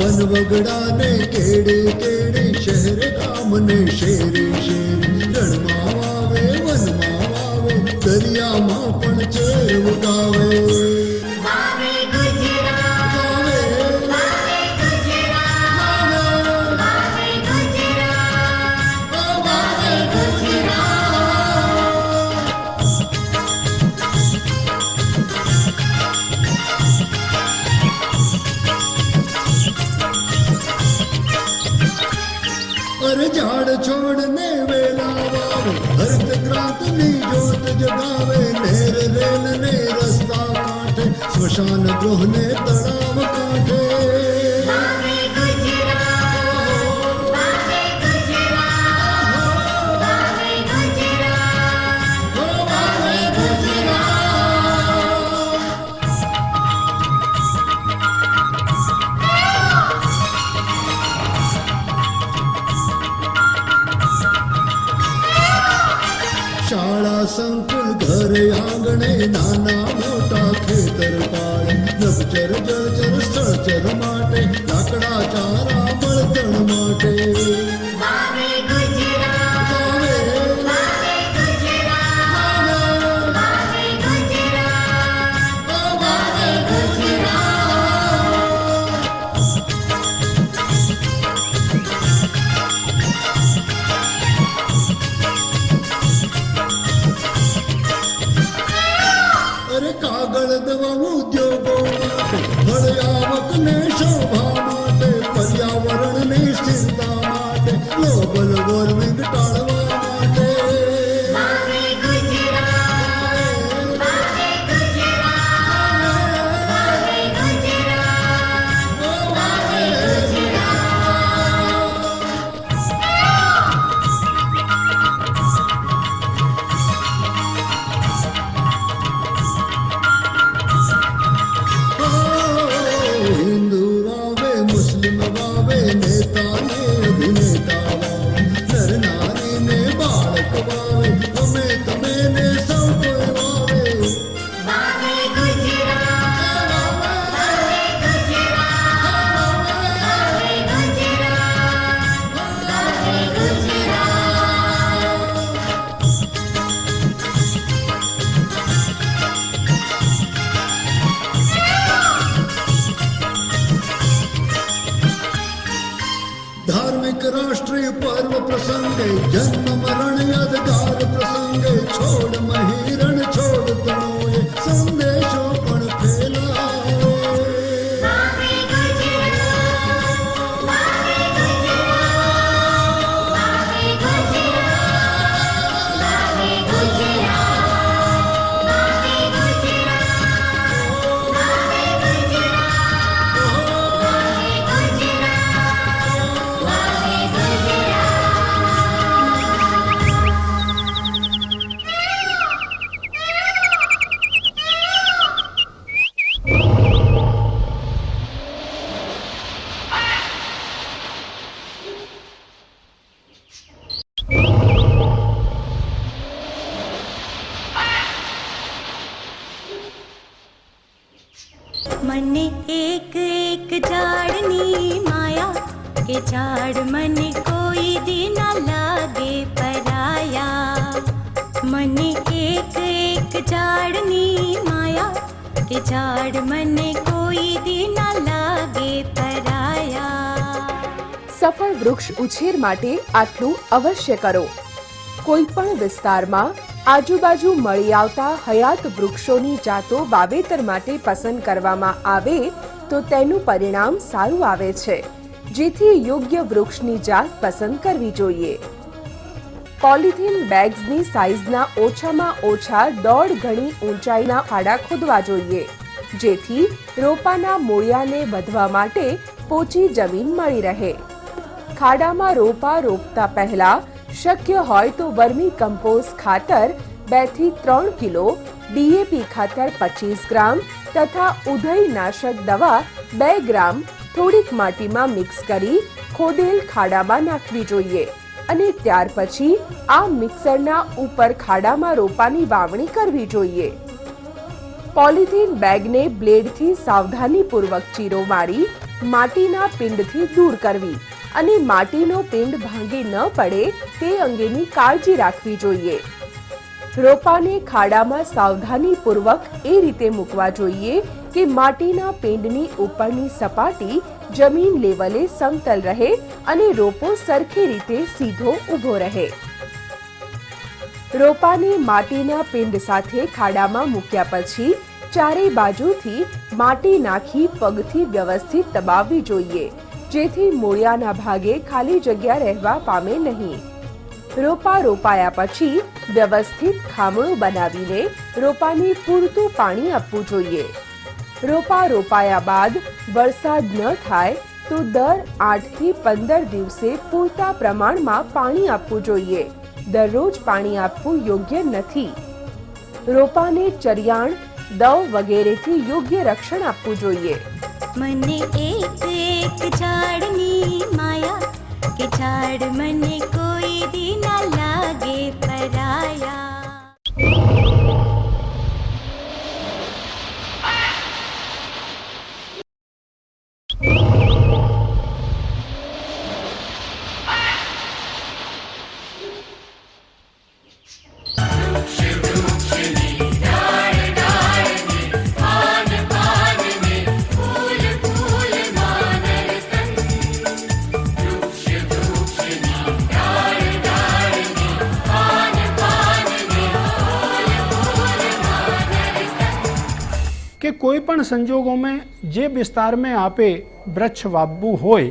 One वगड़ा ने केड़े केड़े शहर गाम ने शेरे शेरे रण मावावे वन मावावे दरिया मां पण चेर उगावे झाड़ छोड़ने वेला वावे हरित क्रांति जोत जगावे नेर रेल ने रस्ता काटे स्मशान गृह ने तड़ाव काटे संकुल घर आंगणे नाना मोटा खेतर पाड़े नवचर जलचर स्थळचर माटे लाकड़ा चारा बळतण माटे कागळ दवा उद्योगो माटे फळ आवक ने शोभा माटे पर्यावरण ने स्थिरता माटे ग्लोबल वॉर्मिंग टाळवा माटे धार्मिक राष्ट्रीय पर्व प्रसंगे जन्म मरण यादगार प्रसंगे छोड़ महिरण छोड़ तणोए संदेशो पण फैलावे मने एक एक झाड़नी माया के झाड़ मने कोई दिन लागे पराया मने एक एक झाड़नी माया के झाड़ मने कोई दिन लागे पराया। સફળ વૃક્ષ ઉછેર માટે આટલું અવશ્ય કરો। કોઈપણ વિસ્તારમાં આજુબાજુ મળી આવતા હયાત વૃક્ષોની જાતો વાવેતર માટે પસંદ કરવામાં આવે તો તેનું પરિણામ સારું આવે છે, જેથી યોગ્ય વૃક્ષની જાત પસંદ કરવી જોઈએ। પોલિથીન બેગ્સની સાઇઝના ઓછામાં ઓછા 1.5 ગણી ઊંચાઈના ખાડા ખોદવા જોઈએ, જેથી રોપાના મૂળિયાને વધવા માટે પોચી જમીન મળી રહે। ખાડામાં રોપા રોપતા પહેલા શક્ય હોય તો વર્મી કમ્પોસ્ટ ખાતર 2 થી 3 કિલો, ડીએપી ખાતર 25 ગ્રામ તથા ઉધઈનાશક દવા 2 ગ્રામ થોડીક માટીમાં મિક્સ કરી ખોદેલ ખાડામાં નાખવી જોઈએ અને ત્યાર પછી આ મિક્સરના ઉપર ખાડામાં રોપાની વાવણી કરવી જોઈએ। પોલિથીન બેગને બ્લેડથી સાવધાનીપૂર્વક ચીરો મારી માટીના પિંડથી દૂર કરવી અને માટીનો પિંડ ભાંગી ન પડે તે અંગેની કાળજી રાખવી જોઈએ. રોપાને ખાડામાં સાવધાનીપૂર્વક એ રીતે મૂકવા જોઈએ કે માટીના પિંડની ઉપરની સપાટી જમીન લેવલે સમતલ રહે અને રોપો સરખી રીતે સીધો ઊભો રહે. રોપાને માટીના પિંડ સાથે ખાડામાં મૂક્યા પછી ચારે બાજુથી માટી નાખી પગથી વ્યવસ્થિત દબાવવી જોઈએ, જેથી મૂળિયાના ભાગે ખાલી જગ્યા રહેવા પામે નહીં. રોપા રોપાયા પછી વ્યવસ્થિત ખામણો બનાવીને રોપાને પૂરતું પાણી આપવું જોઈએ. રોપા રોપાયા બાદ વરસાદ ન થાય તો દર 8 થી 15 દિવસે પૂરતા પ્રમાણમાં પાણી આપવું જોઈએ. દરરોજ પાણી આપવું યોગ્ય નથી. રોપાને ચરિયાણ, દવ વગેરેથી યોગ્ય રક્ષણ આપવું જોઈએ. મને એક એક ઝાડની માયા કે ઝાડ મને કોઈ દી ના લાગે પરાયા. कि कोई पण संजोगों में जे विस्तार में आपे वृक्ष वावવું હોય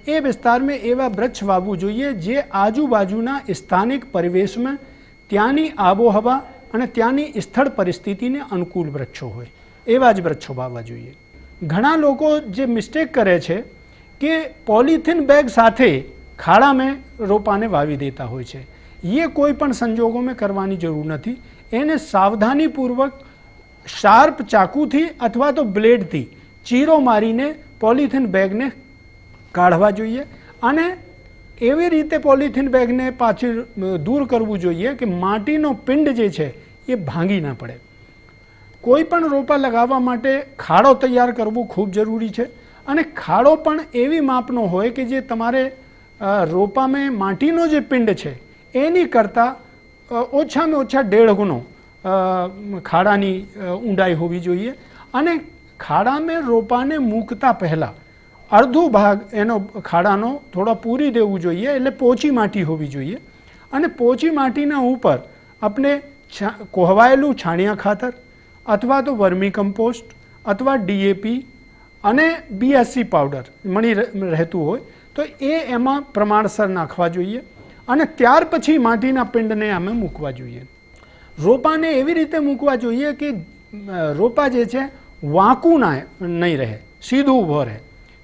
એ વિસ્તારમાં એવા વૃક્ષ વાવવું જોઈએ જે આજુબાજુના સ્થાનિક પરિવેશમાં ત્યાંની આબોહવા અને ત્યાંની સ્થળ પરિસ્થિતિને અનુકૂળ વૃક્ષો હોય એવા જ વૃક્ષો વાવવા જોઈએ. ઘણા લોકો જે મિસ્ટેક કરે છે કે પોલિથીન બેગ સાથે ખાડામાં રોપાને વાવી દેતા હોય છે. એ કોઈ પણ સંજોગોમાં કરવાની જરૂર નથી. એને સાવધાનીપૂર્વક શાર્પ ચાકુથી અથવા તો બ્લેડથી ચીરો મારીને પોલિથીન બેગને કાઢવા જોઈએ અને એવી રીતે પોલિથીન બેગને પાછી દૂર કરવું જોઈએ કે માટીનો પિંડ જે છે એ ભાંગી ના પડે. કોઈ પણ રોપા લગાવવા માટે ખાડો તૈયાર કરવો ખૂબ જરૂરી છે અને ખાડો પણ એવી માપનો હોય કે જે તમારે રોપામાં માટીનો જે પિંડ છે એની કરતાં ઓછામાં ઓછા 1.5 ગણો ખાડાની ઊંડાઈ હોવી જોઈએ અને ખાડામાં રોપાને મૂકતા પહેલાં અડધો ભાગ એનો ખાડાનો થોડો પૂરી દેવું જોઈએ, એટલે પોચી માટી હોવી જોઈએ અને પોચી માટીના ઉપર આપણે કોહવાયેલું છાણિયા ખાતર અથવા તો વર્મી કમ્પોસ્ટ અથવા DAP અને BSC પાવડર મળી રહેતું હોય તો એ એમાં પ્રમાણસર નાખવા જોઈએ અને ત્યાર પછી માટીના પિંડને અમે મૂકવા જોઈએ. રોપાને એવી રીતે મૂકવા જોઈએ કે રોપા જે છે વાંકું નહીં રહે, સીધું ઊભો રહે.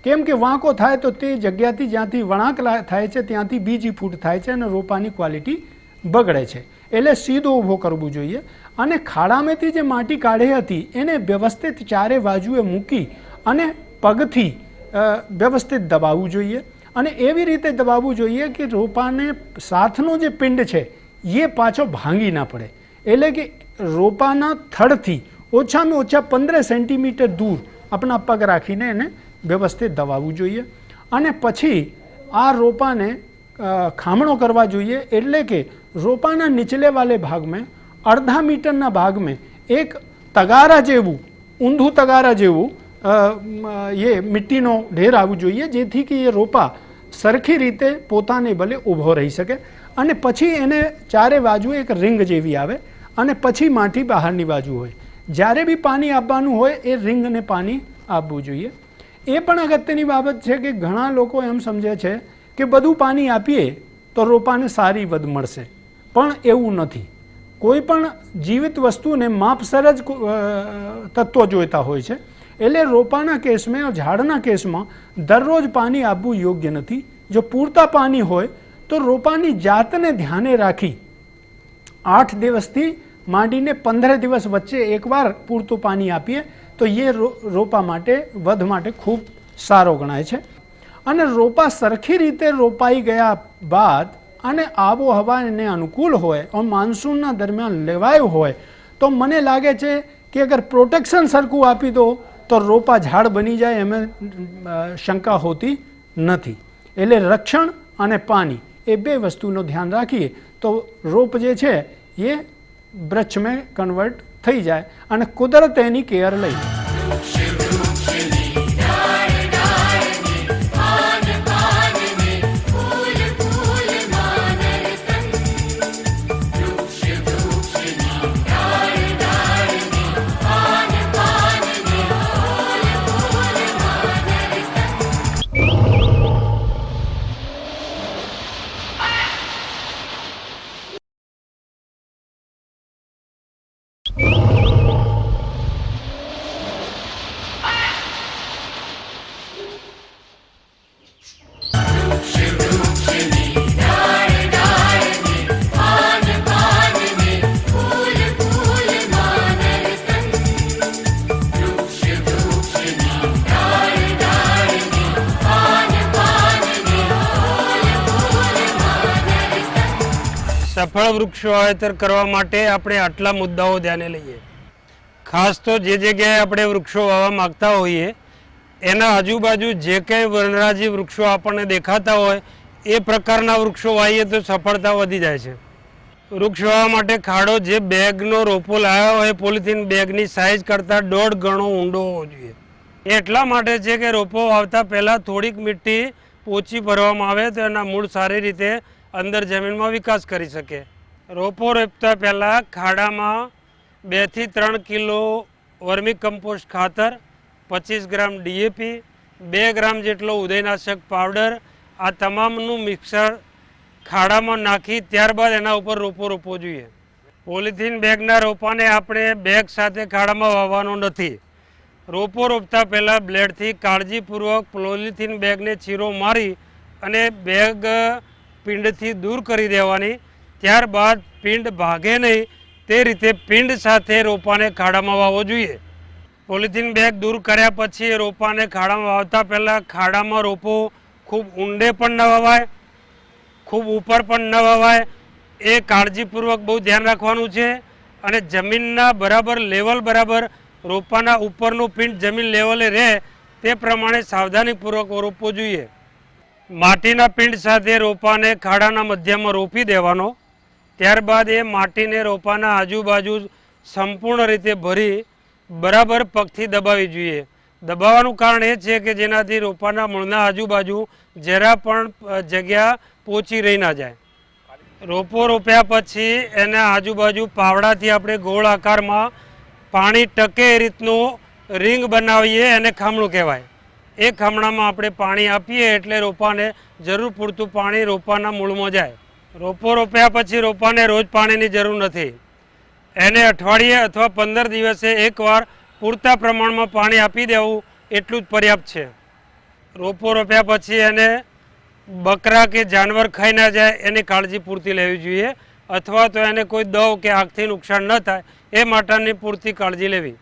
કેમ કે વાંકો થાય તો તે જગ્યાથી જ્યાંથી વળાંક થાય છે ત્યાંથી બીજી ફૂટ થાય છે અને રોપાની ક્વોલિટી બગડે છે. એટલે સીધો ઊભો કરવું જોઈએ અને ખાડામાંથી જે માટી કાઢી હતી એને વ્યવસ્થિત ચારે બાજુએ મૂકી અને પગથી વ્યવસ્થિત દબાવવું જોઈએ અને એવી રીતે દબાવવું જોઈએ કે રોપાને સાથનો જે પિંડ છે એ પાછો ભાંગી ના પડે. એટલે કે રોપાના થડથી ઓછામાં ઓછા 15 સેન્ટીમીટર દૂર આપણા પગ રાખીને એને વ્યવસ્થિત દબાવવું જોઈએ અને પછી આ રોપાને ખામણો કરવા જોઈએ. એટલે કે રોપાના નીચલે વાલે ભાગમાં અડધા મીટરના ભાગમાં એક તગારા જેવું ઊંધું તગારા જેવું એ મિટ્ટીનો ઢેર આવવું જોઈએ જેથી કે એ રોપા સરખી રીતે પોતાને ભલે ઊભો રહી શકે અને પછી એને ચારે બાજુ એક રિંગ જેવી આવે અને પછી માટી બહારની બાજુ હોય. જ્યારે બી પાણી આપવાનું હોય એ રિંગને પાણી આપવું જોઈએ. એ પણ અગત્યની બાબત છે કે ઘણા લોકો એમ સમજે છે કે બધું પાણી આપીએ તો રોપાને સારી વધ મળશે, પણ એવું નથી. કોઈ પણ જીવિત વસ્તુને માપસર જ તત્વો જોઈતા હોય છે. એટલે રોપાના કેસમાં ઝાડના કેસમાં દરરોજ પાણી આપવું યોગ્ય નથી. જો પૂરતા પાણી હોય તો રોપાની જાતને ધ્યાને રાખી 8 દિવસથી માંડીને 15 દિવસ વચ્ચે એકવાર પૂરતું પાણી આપીએ તો એ રોપા માટે વધ માટે ખૂબ સારો ગણાય છે. અને રોપા સરખી રીતે રોપાઈ ગયા બાદ અને આબોહવા એને અનુકૂળ હોય અને માનસૂનના દરમિયાન લેવાયું હોય તો મને લાગે છે કે અગર પ્રોટેક્શન સરખું આપી દો તો રોપા ઝાડ બની જાય એમાં શંકા હોતી નથી. એટલે રક્ષણ અને પાણી એ બે વસ્તુનું ધ્યાન રાખીએ તો રોપ જે છે એ વૃક્ષમાં કન્વર્ટ થઈ જાય અને કુદરત એની કેર લઈ. સફળ વૃક્ષ વાવેતર કરવા માટે આપણે આટલા મુદ્દાઓ ધ્યાને લઈએ. ખાસ તો જે જગ્યાએ આપણે વૃક્ષો વાવવા માગતા હોઈએ એના આજુબાજુ જે કંઈ વનરાજી વૃક્ષો આપણને દેખાતા હોય એ પ્રકારના વૃક્ષો વાવીએ તો સફળતા વધી જાય છે. વૃક્ષ વાવવા માટે ખાડો જે બેગનો રોપો લાવ્યો હોય પોલિથીન બેગની સાઇઝ કરતાં 1.5 ગણો ઊંડો હોવો જોઈએ. એ એટલા માટે છે કે રોપો વાવતા પહેલાં થોડીક મીટ્ટી પોચી ભરવામાં આવે તો એના મૂળ સારી રીતે અંદર જમીનમાં વિકાસ કરી શકે. રોપો રોપતા પહેલાં ખાડામાં 2 થી 3 કિલો વર્મી કમ્પોસ્ટ ખાતર, 25 ગ્રામ DAP, 2 ગ્રામ જેટલો ઉદયનાશક પાવડર, આ તમામનું મિક્સર ખાડામાં નાખી ત્યારબાદ એના ઉપર રોપો રોપવો જોઈએ. પોલિથીન બેગના રોપાને આપણે બેગ સાથે ખાડામાં વાવવાનો નથી. રોપો રોપતા પહેલાં બ્લેડથી કાળજીપૂર્વક પોલિથીન બેગને ચીરો મારી અને બેગ પિંડથી દૂર કરી દેવાની. ત્યારબાદ પિંડ ભાગે નહીં તે રીતે પિંડ સાથે રોપાને ખાડામાં વાવવો જોઈએ. પોલિથીન બેગ દૂર કર્યા પછી રોપાને ખાડામાં વાવતા પહેલાં ખાડામાં રોપો ખૂબ ઊંડે પણ ન વવાય, ખૂબ ઉપર પણ ન વવાય. એ કાળજીપૂર્વક બહુ ધ્યાન રાખવાનું છે. અને જમીનના બરાબર લેવલ બરાબર રોપાના ઉપરનું પિંડ જમીન લેવલે રહે તે પ્રમાણે સાવધાનીપૂર્વક રોપવો જોઈએ. માટીના પિંડ સાથે રોપાને ખાડાના મધ્યમાં રોપી દેવાનો. ત્યારબાદ એ માટીને રોપાના આજુબાજુ સંપૂર્ણ રીતે ભરી બરાબર પગથી દબાવવી જોઈએ. દબાવવાનું કારણ એ છે કે જેનાથી રોપાના મૂળના આજુબાજુ જરા પણ જગ્યા પોચી રહી ના જાય. રોપો રોપ્યા પછી એના આજુબાજુ પાવડાથી આપણે ગોળ આકારમાં પાણી ટકે એ રીતનું રિંગ બનાવીએ, એને ખામણું કહેવાય. એ ખામણામાં આપણે પાણી આપીએ એટલે રોપાને જરૂર પૂરતું પાણી રોપાના મૂળમાં જાય. રોપો રોપ્યા પછી રોપાને રોજ પાણીની જરૂર નથી. એને અઠવાડિયે અથવા 15 દિવસે એકવાર પૂરતા પ્રમાણમાં પાણી આપી દેવું એટલું જ પર્યાપ્ત છે. રોપો રોપ્યા પછી એને બકરા કે જાનવર ખાઈ ના જાય એની કાળજી પૂરતી લેવી જોઈએ, અથવા તો એને કોઈ દવ કે આગથી નુકસાન ન થાય એ માટેની પૂરતી કાળજી લેવી.